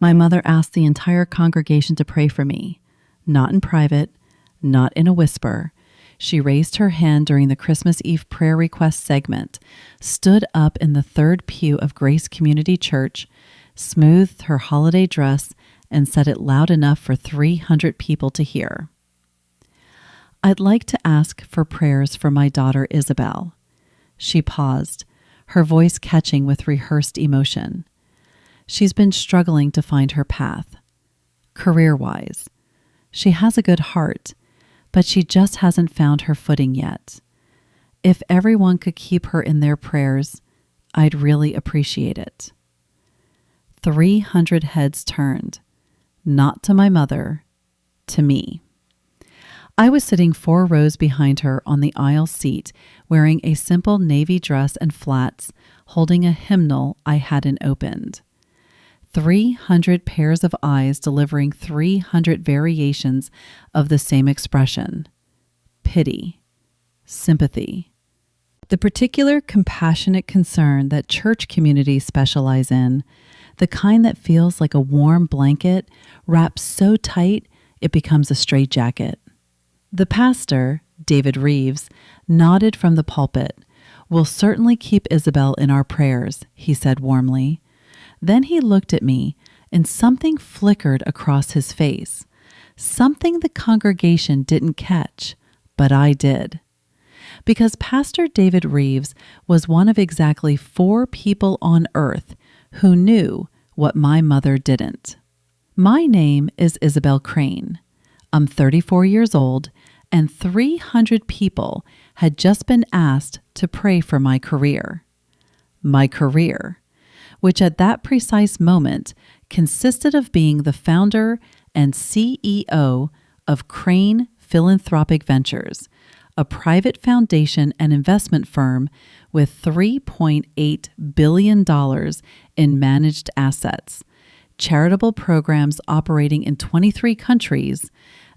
My mother asked the entire congregation to pray for me, not in private, not in a whisper. She raised her hand during the Christmas Eve prayer request segment, stood up in the third pew of Grace Community Church, smoothed her holiday dress, and said it loud enough for 300 people to hear. I'd like to ask for prayers for my daughter Isabel. She paused, her voice catching with rehearsed emotion. She's been struggling to find her path, career-wise. She has a good heart, but she just hasn't found her footing yet. If everyone could keep her in their prayers, I'd really appreciate it. 300 heads turned, not to my mother, to me. I was sitting 4 rows behind her on the aisle seat, wearing a simple navy dress and flats, holding a hymnal I hadn't opened. 300 pairs of eyes delivering 300 variations of the same expression: pity, sympathy. The particular compassionate concern that church communities specialize in, the kind that feels like a warm blanket wrapped so tight it becomes a straitjacket. The pastor, David Reeves, nodded from the pulpit. "We'll certainly keep Isabel in our prayers," he said warmly. Then he looked at me, and something flickered across his face, something the congregation didn't catch, but I did. Because Pastor David Reeves was one of exactly 4 people on earth who knew what my mother didn't. My name is Isabel Crane. I'm 34 years old, and 300 people had just been asked to pray for my career. My career, which at that precise moment consisted of being the founder and CEO of Crane Philanthropic Ventures, a private foundation and investment firm with $3.8 billion in managed assets, charitable programs operating in 23 countries,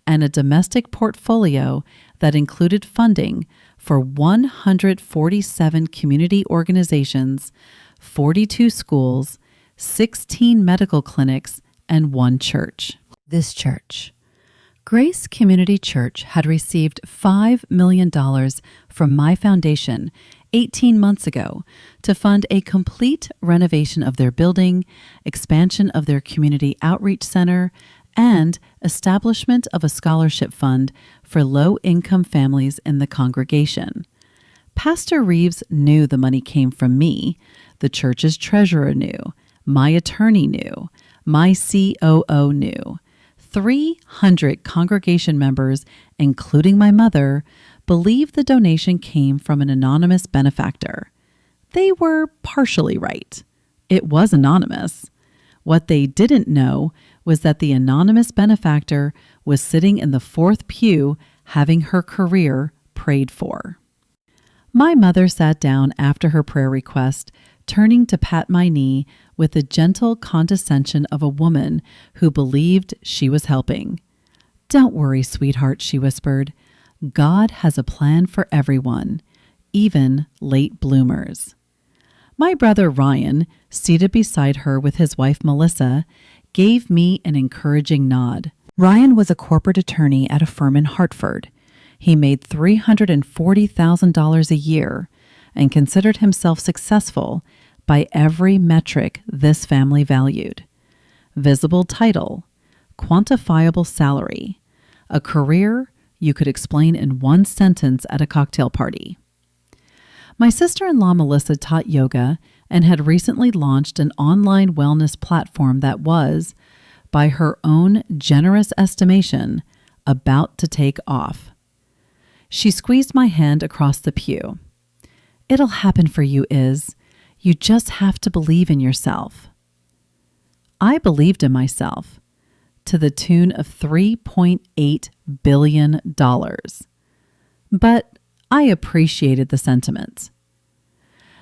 and a domestic portfolio that included funding for 147 community organizations, 42 schools, 16 medical clinics, and 1 church. This church, Grace Community Church, had received $5 million from my foundation 18 months ago to fund a complete renovation of their building, expansion of their community outreach center, and establishment of a scholarship fund for low-income families in the congregation. Pastor Reeves knew the money came from me, the church's treasurer knew, my attorney knew, my COO knew. 300 congregation members, including my mother, believed the donation came from an anonymous benefactor. They were partially right. It was anonymous. What they didn't know was that the anonymous benefactor was sitting in the 4th pew having her career prayed for. My mother sat down after her prayer request, turning to pat my knee with the gentle condescension of a woman who believed she was helping. "Don't worry, sweetheart," she whispered. "God has a plan for everyone, even late bloomers." My brother Ryan, seated beside her with his wife Melissa, gave me an encouraging nod. Ryan was a corporate attorney at a firm in Hartford. He made $340,000 a year and considered himself successful by every metric this family valued: visible title, quantifiable salary, a career you could explain in 1 sentence at a cocktail party. My sister-in-law Melissa taught yoga and had recently launched an online wellness platform that was, by her own generous estimation, about to take off. She squeezed my hand across the pew. "It'll happen for you, Iz. You just have to believe in yourself." I believed in myself, to the tune of $3.8 billion. But I appreciated the sentiment.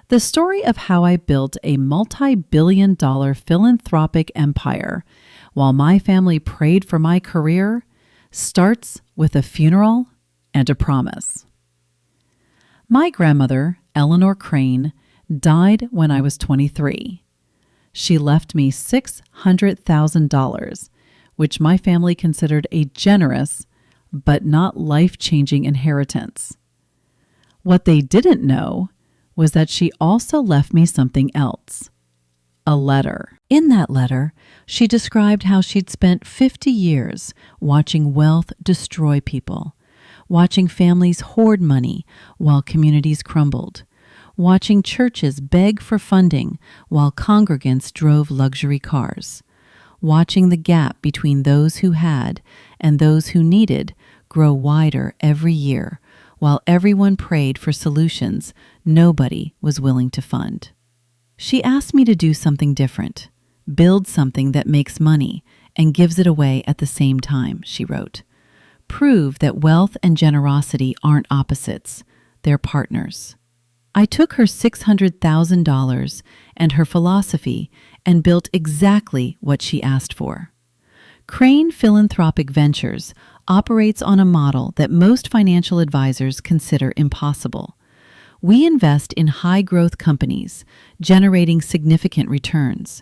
The story of how I built a multi-billion-dollar philanthropic empire while my family prayed for my career starts with a funeral and a promise. My grandmother, Eleanor Crane, died when I was 23. She left me $600,000, which my family considered a generous but not life-changing inheritance. What they didn't know was that she also left me something else. A letter. In that letter, she described how she'd spent 50 years watching wealth destroy people, watching families hoard money while communities crumbled, watching churches beg for funding while congregants drove luxury cars, watching the gap between those who had and those who needed grow wider every year while everyone prayed for solutions nobody was willing to fund. She asked me to do something different, build something that makes money and gives it away at the same time, she wrote. Prove that wealth and generosity aren't opposites, they're partners. I took her $600,000 and her philosophy and built exactly what she asked for. Crane Philanthropic Ventures operates on a model that most financial advisors consider impossible. We invest in high-growth companies, generating significant returns.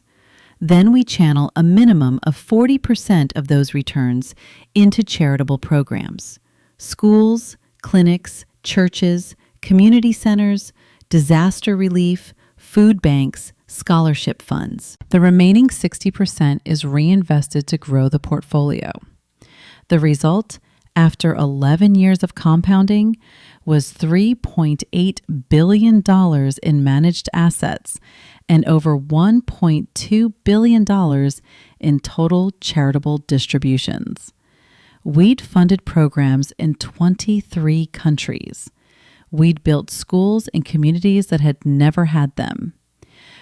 Then we channel a minimum of 40% of those returns into charitable programs: schools, clinics, churches, community centers, disaster relief, food banks, scholarship funds. The remaining 60% is reinvested to grow the portfolio. The result, after 11 years of compounding, was $3.8 billion in managed assets and over $1.2 billion in total charitable distributions. We'd funded programs in 23 countries. We'd built schools in communities that had never had them.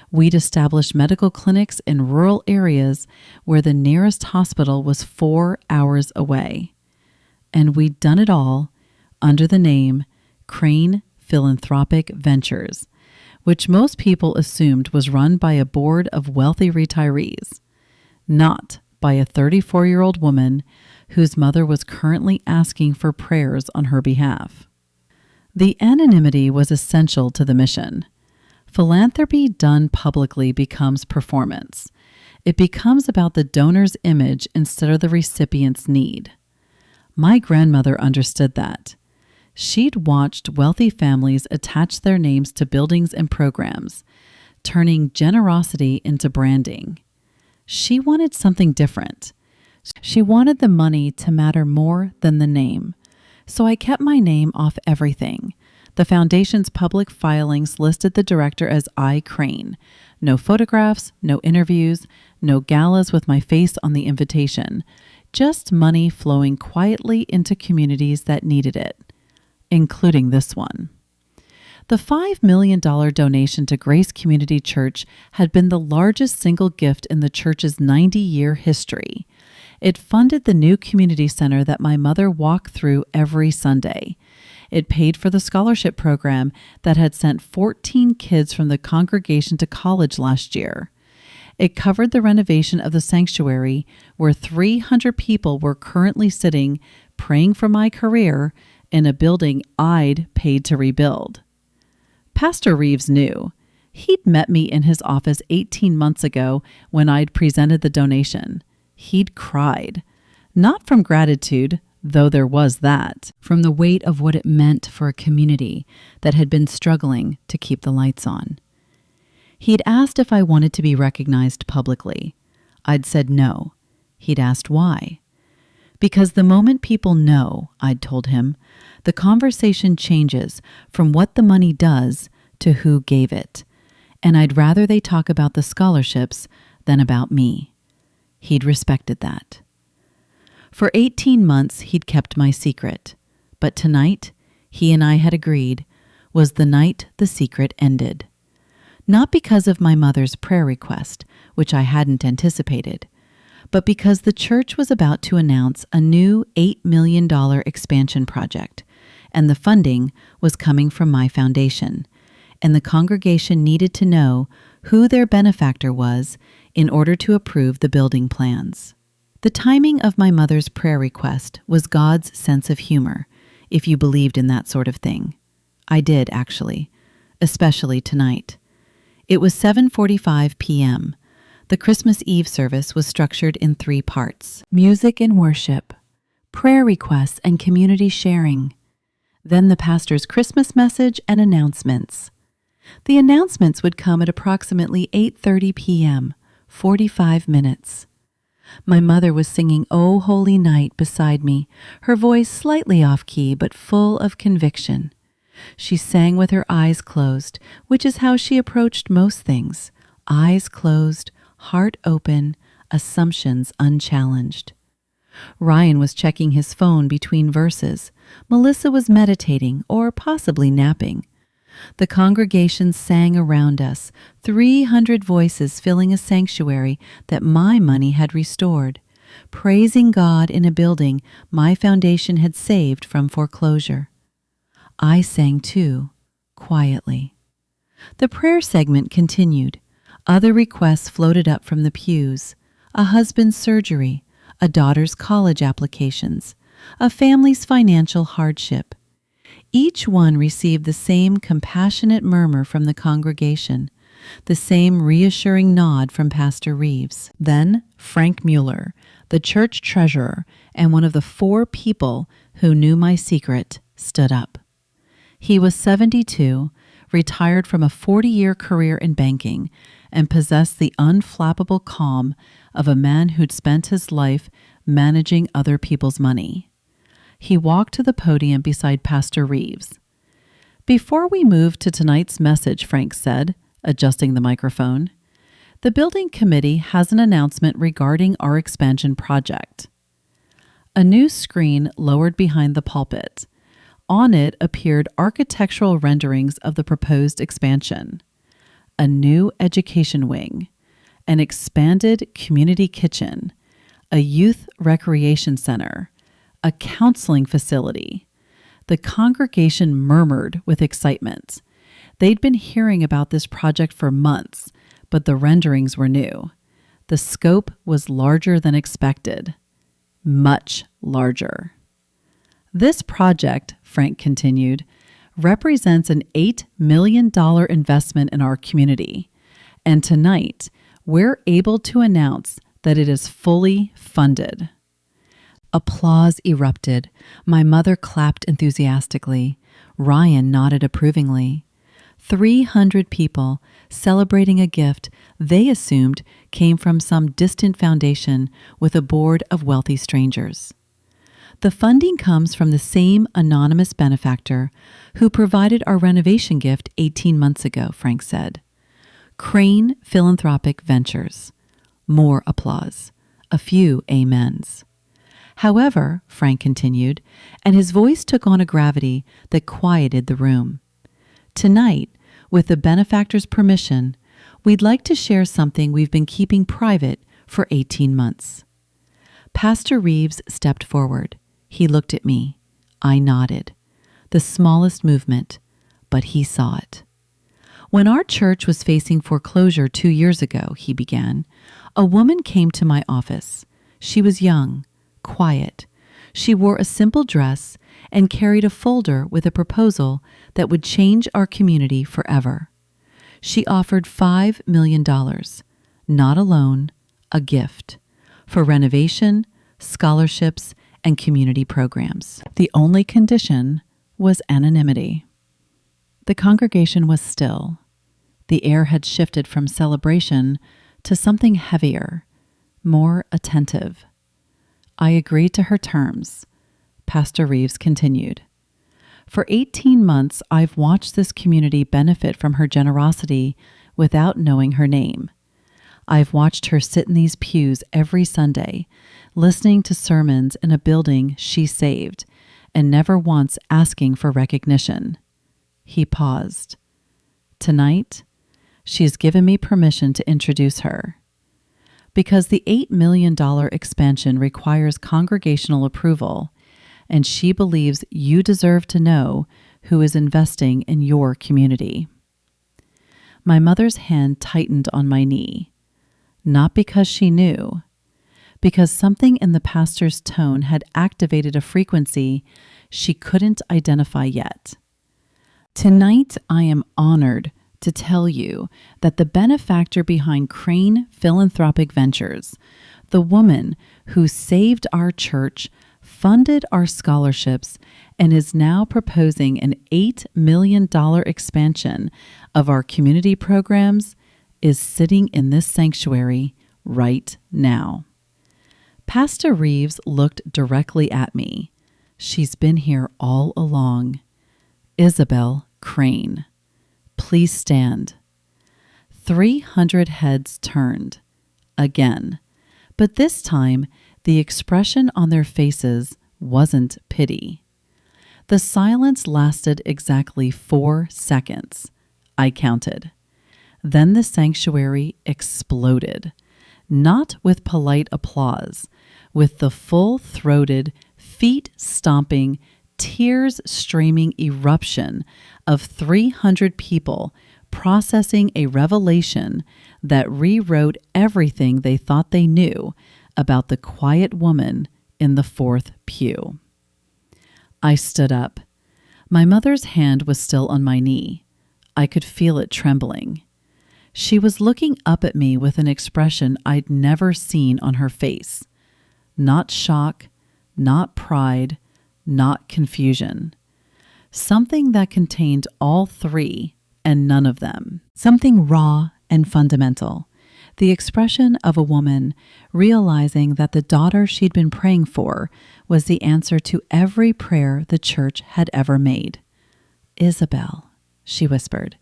We'd established medical clinics in rural areas where the nearest hospital was 4 hours away. And we'd done it all under the name Crane Philanthropic Ventures, which most people assumed was run by a board of wealthy retirees, not by a 34-year-old woman whose mother was currently asking for prayers on her behalf. The anonymity was essential to the mission. Philanthropy done publicly becomes performance. It becomes about the donor's image instead of the recipient's need. My grandmother understood that. She'd watched wealthy families attach their names to buildings and programs, turning generosity into branding. She wanted something different. She wanted the money to matter more than the name. So I kept my name off everything. The foundation's public filings listed the director as I. Crane. No photographs, no interviews, no galas with my face on the invitation. Just money flowing quietly into communities that needed it, including this one. The $5 million donation to Grace Community Church had been the largest single gift in the church's 90-year history. It funded the new community center that my mother walked through every Sunday. It paid for the scholarship program that had sent 14 kids from the congregation to college last year. It covered the renovation of the sanctuary, where 300 people were currently sitting, praying for my career, in a building I'd paid to rebuild. Pastor Reeves knew. He'd met me in his office 18 months ago when I'd presented the donation. He'd cried. Not from gratitude, though there was that, from the weight of what it meant for a community that had been struggling to keep the lights on. He'd asked if I wanted to be recognized publicly. I'd said no. He'd asked why. Because the moment people know, I'd told him, the conversation changes from what the money does to who gave it. And I'd rather they talk about the scholarships than about me. He'd respected that. For 18 months, he'd kept my secret. But tonight, he and I had agreed, was the night the secret ended. Not because of my mother's prayer request, which I hadn't anticipated, but because the church was about to announce a new $8 million expansion project, and the funding was coming from my foundation, and the congregation needed to know who their benefactor was in order to approve the building plans. The timing of my mother's prayer request was God's sense of humor, if you believed in that sort of thing. I did, actually, especially tonight. It was 7:45 p.m. The Christmas Eve service was structured in 3 parts: music and worship, prayer requests and community sharing, then the pastor's Christmas message and announcements. The announcements would come at approximately 8:30 p.m., 45 minutes. My mother was singing "O Holy Night" beside me, her voice slightly off-key but full of conviction. She sang with her eyes closed, which is how she approached most things. Eyes closed, heart open, assumptions unchallenged. Ryan was checking his phone between verses. Melissa was meditating or possibly napping. The congregation sang around us, 300 voices filling a sanctuary that my money had restored, praising God in a building my foundation had saved from foreclosure. I sang too, quietly. The prayer segment continued. Other requests floated up from the pews: a husband's surgery, a daughter's college applications, a family's financial hardship. Each one received the same compassionate murmur from the congregation, the same reassuring nod from Pastor Reeves. Then Frank Mueller, the church treasurer and one of the 4 people who knew my secret, stood up. He was 72, retired from a 40-year career in banking, and possessed the unflappable calm of a man who'd spent his life managing other people's money. He walked to the podium beside Pastor Reeves. "Before we move to tonight's message," Frank said, adjusting the microphone, "the building committee has an announcement regarding our expansion project." A new screen lowered behind the pulpit. On it appeared architectural renderings of the proposed expansion: a new education wing, an expanded community kitchen, a youth recreation center, a counseling facility. The congregation murmured with excitement. They'd been hearing about this project for months, but the renderings were new. The scope was larger than expected. Much larger. "This project," Frank continued, "represents an $8 million investment in our community. And tonight, we're able to announce that it is fully funded." Applause erupted. My mother clapped enthusiastically. Ryan nodded approvingly. 300 people celebrating a gift they assumed came from some distant foundation with a board of wealthy strangers. "The funding comes from the same anonymous benefactor who provided our renovation gift 18 months ago," Frank said. "Crane Philanthropic Ventures." More applause. A few amens. "However," Frank continued, and his voice took on a gravity that quieted the room, "tonight, with the benefactor's permission, we'd like to share something we've been keeping private for 18 months. Pastor Reeves stepped forward. He looked at me. I nodded. The smallest movement, but he saw it. "When our church was facing foreclosure 2 years ago," he began, "a woman came to my office. She was young, quiet. She wore a simple dress and carried a folder with a proposal that would change our community forever. She offered $5 million, not a loan, a gift, for renovation, scholarships, and community programs. The only condition was anonymity." The congregation was still. The air had shifted from celebration to something heavier, more attentive. "I agreed to her terms," Pastor Reeves continued. "For 18 months, I've watched this community benefit from her generosity without knowing her name. I've watched her sit in these pews every Sunday, listening to sermons in a building she saved, and never once asking for recognition." He paused. "Tonight, she has given me permission to introduce her. Because the $8 million expansion requires congregational approval, and she believes you deserve to know who is investing in your community." My mother's hand tightened on my knee, not because she knew, because something in the pastor's tone had activated a frequency she couldn't identify yet. "Tonight I am honored to tell you that the benefactor behind Crane Philanthropic Ventures, the woman who saved our church, funded our scholarships, and is now proposing an $8 million expansion of our community programs, is sitting in this sanctuary right now. Pastor Reeves looked directly at me. She's been here all along. Isabel Crane. Please stand. 300 heads turned. Again. But this time, the expression on their faces wasn't pity. The silence lasted exactly 4 seconds. I counted. Then the sanctuary exploded, not with polite applause, with the full-throated, feet-stomping, tears-streaming eruption of 300 people processing a revelation that rewrote everything they thought they knew about the quiet woman in the 4th pew. I stood up. My mother's hand was still on my knee. I could feel it trembling. She was looking up at me with an expression I'd never seen on her face. Not shock, not pride, not confusion. Something that contained all three and none of them. Something raw and fundamental. The expression of a woman realizing that the daughter she'd been praying for was the answer to every prayer the church had ever made. "Isabel," she whispered,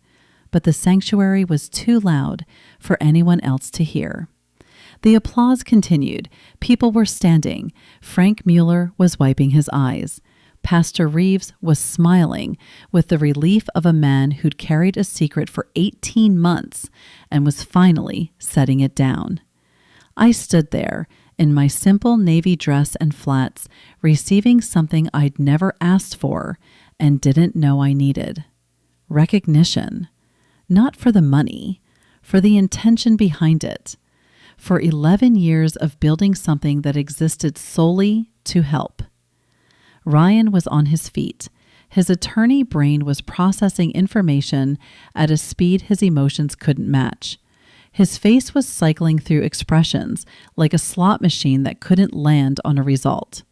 but the sanctuary was too loud for anyone else to hear. The applause continued. People were standing. Frank Mueller was wiping his eyes. Pastor Reeves was smiling with the relief of a man who'd carried a secret for 18 months and was finally setting it down. I stood there in my simple navy dress and flats, receiving something I'd never asked for and didn't know I needed. Recognition. Not for the money, for the intention behind it. For 11 years of building something that existed solely to help. Ryan was on his feet. His attorney brain was processing information at a speed his emotions couldn't match. His face was cycling through expressions like a slot machine that couldn't land on a result.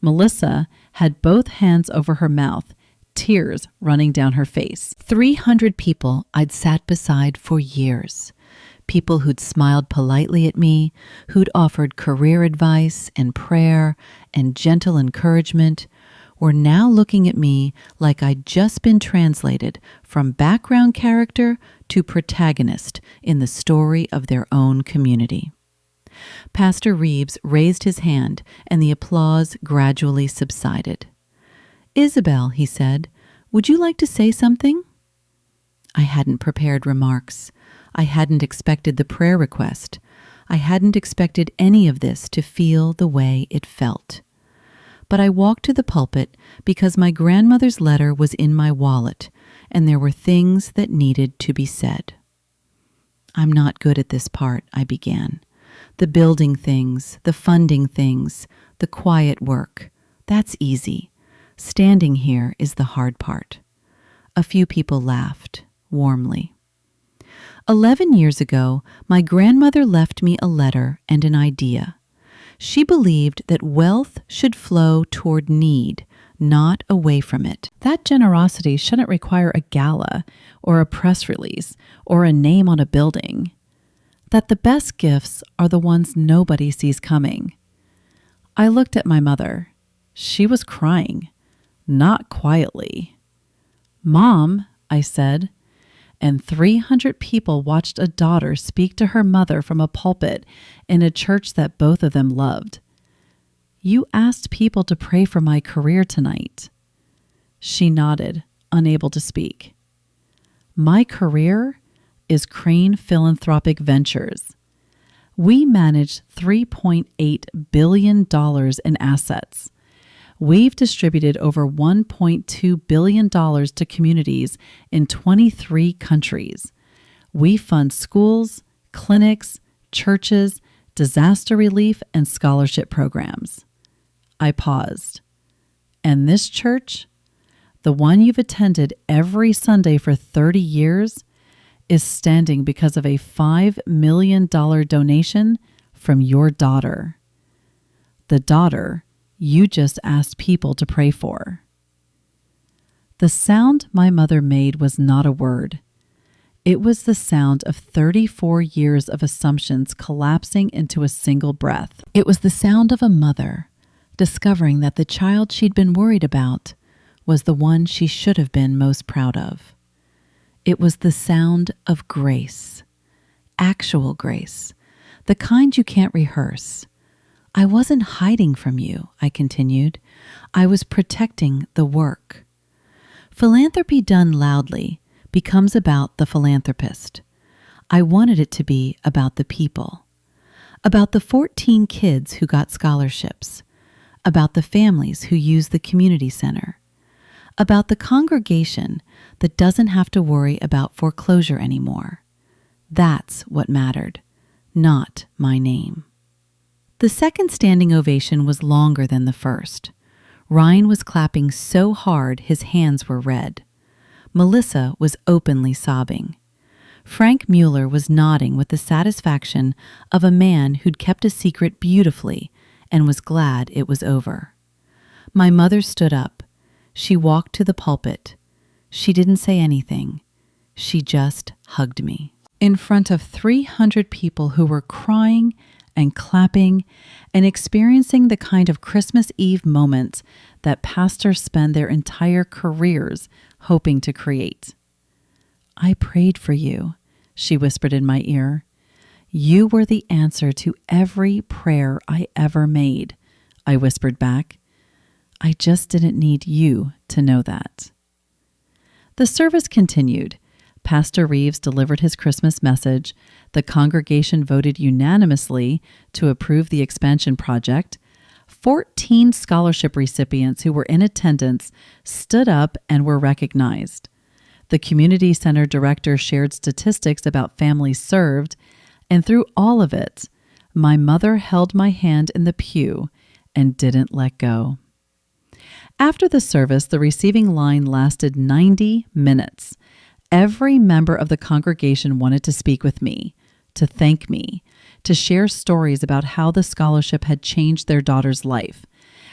Melissa had both hands over her mouth, tears running down her face. 300 people I'd sat beside for years. People who'd smiled politely at me, who'd offered career advice and prayer and gentle encouragement, were now looking at me like I'd just been translated from background character to protagonist in the story of their own community. Pastor Reeves raised his hand and the applause gradually subsided. "Isabel," he said, "would you like to say something?" I hadn't prepared remarks. I hadn't expected the prayer request. I hadn't expected any of this to feel the way it felt. But I walked to the pulpit because my grandmother's letter was in my wallet, and there were things that needed to be said. "I'm not good at this part," I began. "The building things, the funding things, the quiet work. That's easy. Standing here is the hard part." A few people laughed, warmly. 11 years ago, my grandmother left me a letter and an idea. She believed that wealth should flow toward need, not away from it. That generosity shouldn't require a gala or a press release or a name on a building. That the best gifts are the ones nobody sees coming. I looked at my mother. She was crying, not quietly. "Mom," I said, and 300 people watched a daughter speak to her mother from a pulpit in a church that both of them loved. "You asked people to pray for my career tonight." She nodded, unable to speak. "My career is Crane Philanthropic Ventures. We manage $3.8 billion in assets. We've distributed over $1.2 billion to communities in 23 countries. We fund schools, clinics, churches, disaster relief, and scholarship programs." I paused. "And this church, the one you've attended every Sunday for 30 years, is standing because of a $5 million donation from your daughter. The daughter you just asked people to pray for. The sound my mother made was not a word. It was the sound of 34 years of assumptions collapsing into a single breath. It was the sound of a mother discovering that the child she'd been worried about was the one she should have been most proud of. It was the sound of grace, actual grace, the kind you can't rehearse. I wasn't hiding from you, I continued. I was protecting the work. Philanthropy done loudly becomes about the philanthropist. I wanted it to be about the people, about the 14 kids who got scholarships, about the families who use the community center, about the congregation that doesn't have to worry about foreclosure anymore. That's what mattered, not my name. The second standing ovation was longer than the first. Ryan was clapping so hard his hands were red. Melissa was openly sobbing. Frank Mueller was nodding with the satisfaction of a man who'd kept a secret beautifully and was glad it was over. My mother stood up. She walked to the pulpit. She didn't say anything. She just hugged me. In front of 300 people who were crying and clapping and experiencing the kind of Christmas Eve moments that pastors spend their entire careers hoping to create. I prayed for you, she whispered in my ear. You were the answer to every prayer I ever made, I whispered back. I just didn't need you to know that. The service continued. Pastor Reeves delivered his Christmas message. The congregation voted unanimously to approve the expansion project. 14 scholarship recipients who were in attendance stood up and were recognized. The community center director shared statistics about families served, and through all of it, my mother held my hand in the pew and didn't let go. After the service, the receiving line lasted 90 minutes. Every member of the congregation wanted to speak with me, to thank me, to share stories about how the scholarship had changed their daughter's life,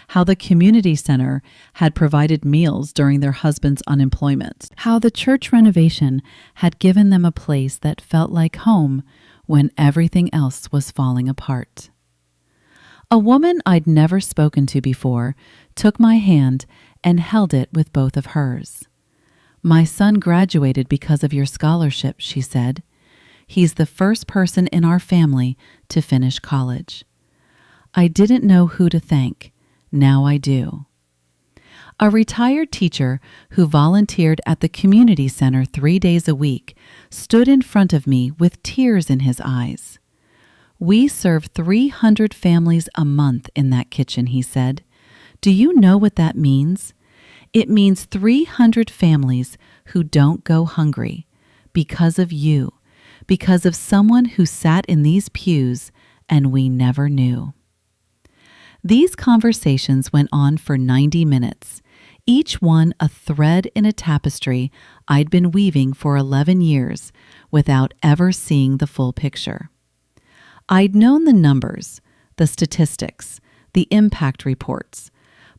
how the community center had provided meals during their husband's unemployment, how the church renovation had given them a place that felt like home when everything else was falling apart. A woman I'd never spoken to before took my hand and held it with both of hers. My son graduated because of your scholarship, she said. He's the first person in our family to finish college. I didn't know who to thank. Now I do. A retired teacher who volunteered at the community center 3 days a week stood in front of me with tears in his eyes. We serve 300 families a month in that kitchen, he said. Do you know what that means? It means 300 families who don't go hungry because of you, because of someone who sat in these pews and we never knew. These conversations went on for 90 minutes, each one a thread in a tapestry I'd been weaving for 11 years without ever seeing the full picture. I'd known the numbers, the statistics, the impact reports,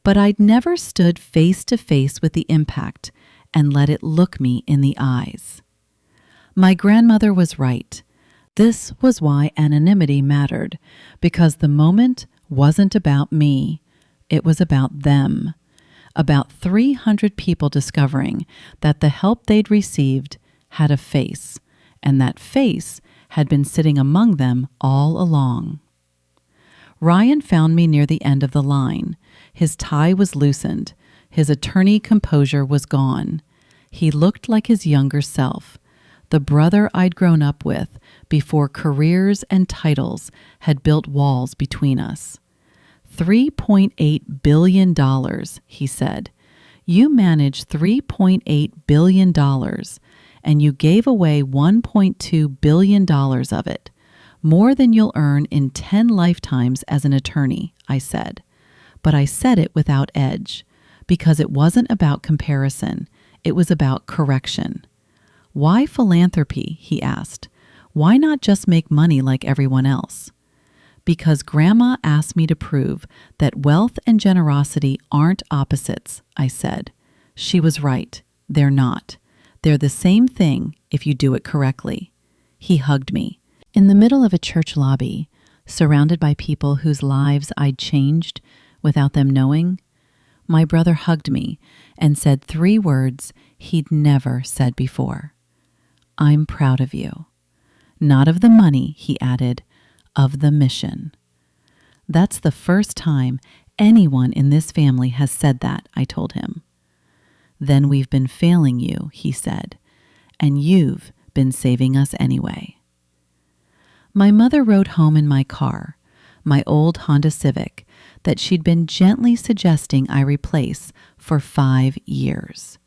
but I'd never stood face to face with the impact and let it look me in the eyes. My grandmother was right. This was why anonymity mattered, because the moment wasn't about me. It was about them, about 300 people discovering that the help they'd received had a face, and that face had been sitting among them all along. Ryan found me near the end of the line. His tie was loosened. His attorney composure was gone. He looked like his younger self, the brother I'd grown up with before careers and titles had built walls between us. $3.8 billion, he said. You manage $3.8 billion, and you gave away $1.2 billion of it, more than you'll earn in 10 lifetimes as an attorney, I said. But I said it without edge, because it wasn't about comparison. It was about correction. "Why philanthropy?" he asked. "Why not just make money like everyone else?" "Because Grandma asked me to prove that wealth and generosity aren't opposites," I said. She was right. They're not. They're the same thing if you do it correctly. He hugged me. In the middle of a church lobby, surrounded by people whose lives I'd changed without them knowing, my brother hugged me and said 3 words he'd never said before. "I'm proud of you." Not of the money, he added, of the mission. That's the first time anyone in this family has said that, I told him. Then we've been failing you, he said, and you've been saving us anyway. My mother rode home in my car, my old Honda Civic, that she'd been gently suggesting I replace for 5 years.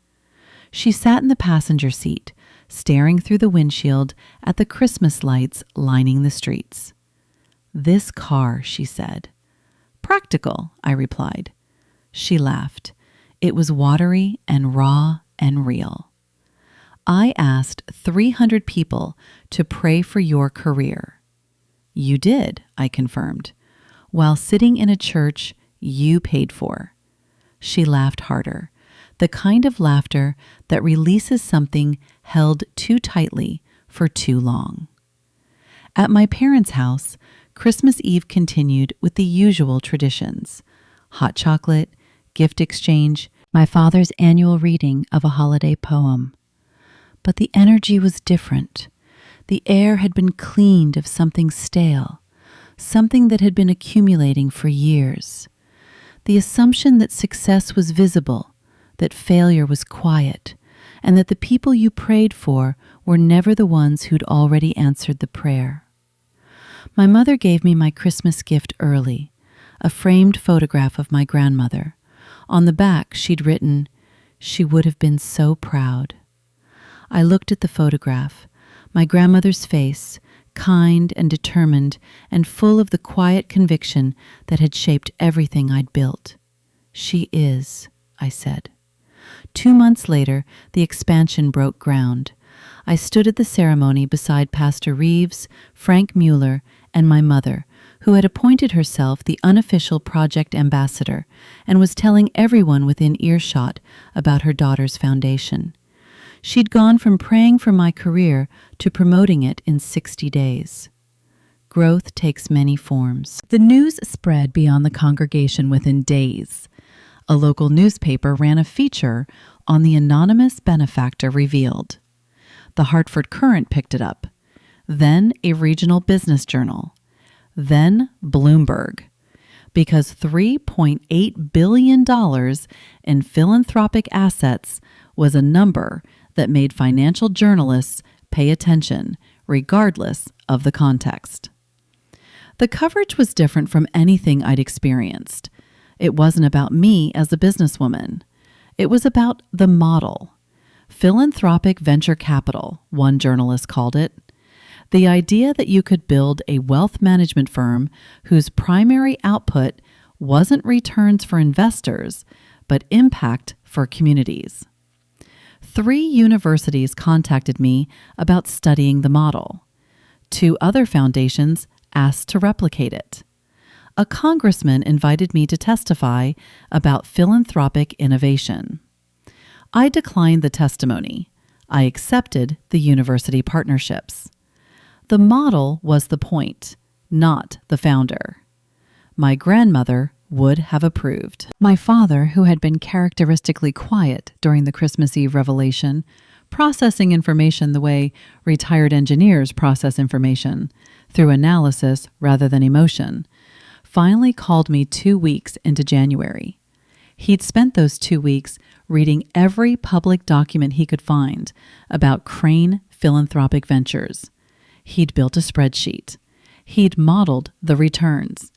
She sat in the passenger seat, staring through the windshield at the Christmas lights lining the streets. "This car," she said. "Practical," I replied. She laughed. It was watery and raw and real. "I asked 300 people to pray for your career." "You did," I confirmed, "while sitting in a church you paid for." She laughed harder, the kind of laughter that releases something held too tightly for too long. At my parents' house, Christmas Eve continued with the usual traditions: hot chocolate, gift exchange, my father's annual reading of a holiday poem. But the energy was different. The air had been cleaned of something stale, something that had been accumulating for years. The assumption that success was visible, that failure was quiet, and that the people you prayed for were never the ones who'd already answered the prayer. My mother gave me my Christmas gift early, a framed photograph of my grandmother. On the back, she'd written, "She would have been so proud." I looked at the photograph, my grandmother's face, kind and determined and full of the quiet conviction that had shaped everything I'd built. "She is," I said. 2 months later, the expansion broke ground. I stood at the ceremony beside Pastor Reeves, Frank Mueller, and my mother, who had appointed herself the unofficial project ambassador and was telling everyone within earshot about her daughter's foundation. She'd gone from praying for my career to promoting it in 60 days. Growth takes many forms. The news spread beyond the congregation within days. A local newspaper ran a feature on the anonymous benefactor revealed. The Hartford Courant picked it up, then a regional business journal, then Bloomberg, because $3.8 billion in philanthropic assets was a number that made financial journalists pay attention, regardless of the context. The coverage was different from anything I'd experienced. It wasn't about me as a businesswoman. It was about the model. Philanthropic venture capital, one journalist called it. The idea that you could build a wealth management firm whose primary output wasn't returns for investors, but impact for communities. 3 universities contacted me about studying the model. 2 other foundations asked to replicate it. A congressman invited me to testify about philanthropic innovation. I declined the testimony. I accepted the university partnerships. The model was the point, not the founder. My grandmother would have approved. My father, who had been characteristically quiet during the Christmas Eve revelation, processing information the way retired engineers process information, through analysis rather than emotion, finally called me 2 weeks into January. He'd spent those 2 weeks reading every public document he could find about Crane Philanthropic Ventures. He'd built a spreadsheet. He'd modeled the returns.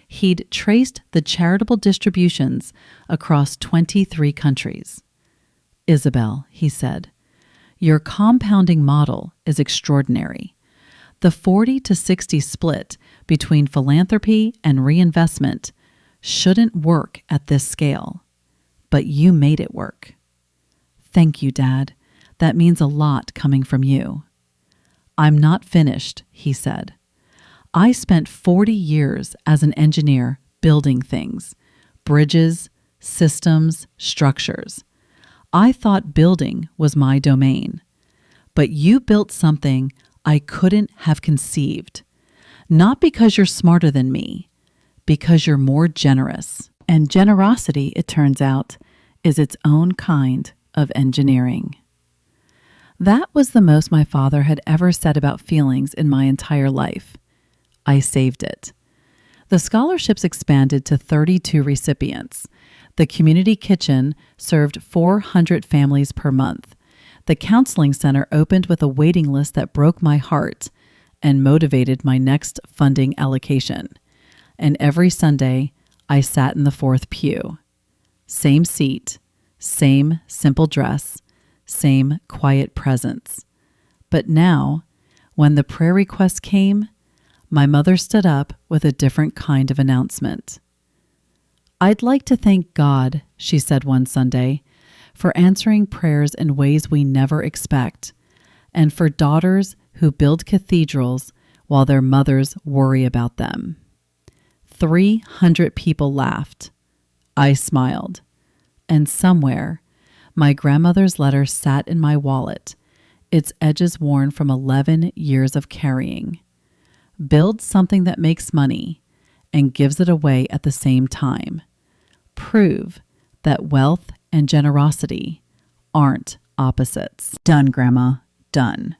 He'd traced the charitable distributions across 23 countries. "Isabel," he said, "your compounding model is extraordinary. The 40-60 split between philanthropy and reinvestment shouldn't work at this scale, but you made it work." "Thank you, Dad. That means a lot coming from you." "I'm not finished," he said. "I spent 40 years as an engineer building things, bridges, systems, structures. I thought building was my domain. But you built something I couldn't have conceived. Not because you're smarter than me, because you're more generous." And generosity, it turns out, is its own kind of engineering. That was the most my father had ever said about feelings in my entire life. I saved it. The scholarships expanded to 32 recipients. The community kitchen served 400 families per month. The counseling center opened with a waiting list that broke my heart and motivated my next funding allocation. And every Sunday, I sat in the fourth pew. Same seat, same simple dress, same quiet presence. But now, when the prayer request came, my mother stood up with a different kind of announcement. "I'd like to thank God," she said one Sunday, "for answering prayers in ways we never expect, and for daughters who build cathedrals while their mothers worry about them." 300 people laughed. I smiled. And somewhere, my grandmother's letter sat in my wallet, its edges worn from 11 years of carrying. Build something that makes money and gives it away at the same time. Prove that wealth and generosity aren't opposites. Done, Grandma, done.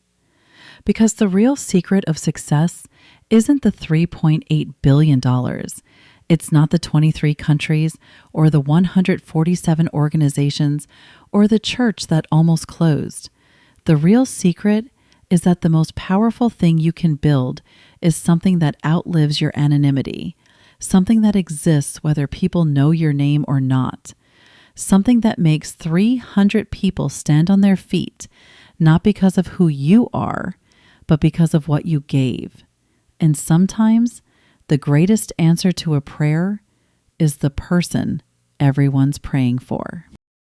Because the real secret of success isn't the $3.8 billion. It's not the 23 countries or the 147 organizations or the church that almost closed. The real secret is that the most powerful thing you can build is something that outlives your anonymity, something that exists whether people know your name or not, something that makes 300 people stand on their feet, not because of who you are, but because of what you gave. And sometimes the greatest answer to a prayer is the person everyone's praying for.